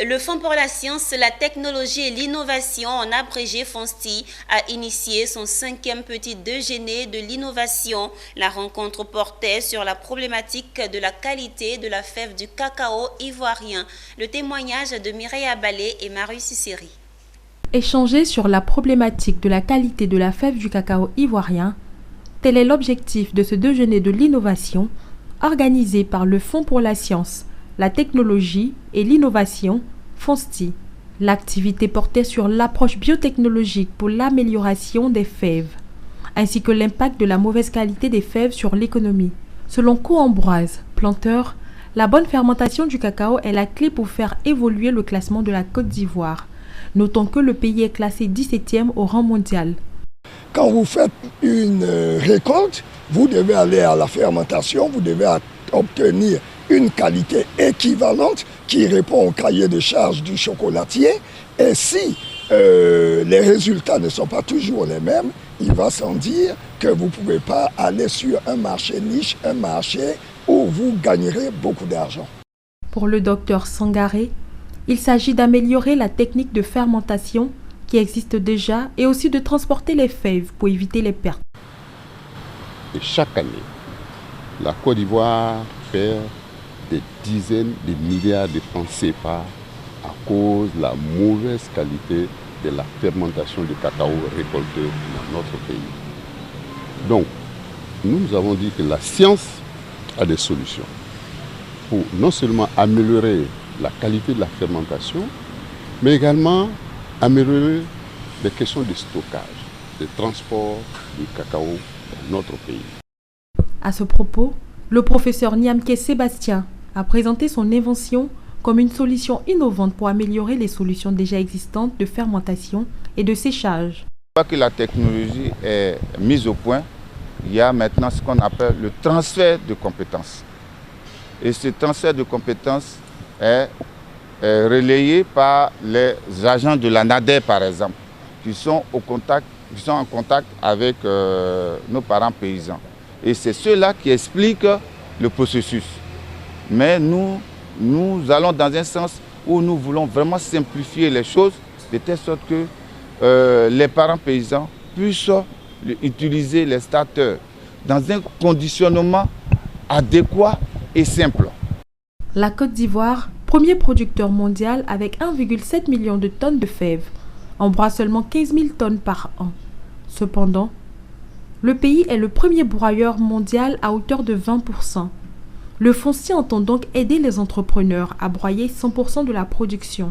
Le Fonds pour la science, la technologie et l'innovation, en abrégé FONSTI, a initié son 5e petit déjeuner de l'innovation. La rencontre portait sur la problématique de la qualité de la fève du cacao ivoirien. Le témoignage de Mireille Abalé et Marie Cicéry. Échanger sur la problématique de la qualité de la fève du cacao ivoirien, tel est l'objectif de ce déjeuner de l'innovation organisé par le Fonds pour la science, la technologie et l'innovation, FONSTI. L'activité portait sur l'approche biotechnologique pour l'amélioration des fèves, ainsi que l'impact de la mauvaise qualité des fèves sur l'économie. Selon Co-Ambroise, planteur, la bonne fermentation du cacao est la clé pour faire évoluer le classement de la Côte d'Ivoire. Notons que le pays est classé 17e au rang mondial. Quand vous faites une récolte, vous devez aller à la fermentation, vous devez obtenir une qualité équivalente qui répond au cahier de charges du chocolatier. Et si les résultats ne sont pas toujours les mêmes, il va sans dire que vous ne pouvez pas aller sur un marché niche, un marché où vous gagnerez beaucoup d'argent. Pour le docteur Sangaré, il s'agit d'améliorer la technique de fermentation qui existe déjà et aussi de transporter les fèves pour éviter les pertes. Et chaque année, la Côte d'Ivoire perd des dizaines de milliards de francs CFA à cause de la mauvaise qualité de la fermentation du cacao récolté dans notre pays. Donc, nous avons dit que la science a des solutions pour non seulement améliorer la qualité de la fermentation, mais également améliorer les questions de stockage, de transport du cacao dans notre pays. À ce propos, le professeur Niamke Sébastien a présenté son invention comme une solution innovante pour améliorer les solutions déjà existantes de fermentation et de séchage. Une fois que la technologie est mise au point, il y a maintenant ce qu'on appelle le transfert de compétences. Et ce transfert de compétences est relayé par les agents de la NADER, par exemple, qui sont en contact avec nos parents paysans. Et c'est ceux-là qui expliquent le processus. Mais nous allons dans un sens où nous voulons vraiment simplifier les choses, de telle sorte que les parents paysans puissent utiliser les starters dans un conditionnement adéquat et simple. La Côte d'Ivoire, premier producteur mondial avec 1,7 million de tonnes de fèves, en broie seulement 15 000 tonnes par an. Cependant, le pays est le premier broyeur mondial à hauteur de 20%. Le FONSTI entend donc aider les entrepreneurs à broyer 100% de la production.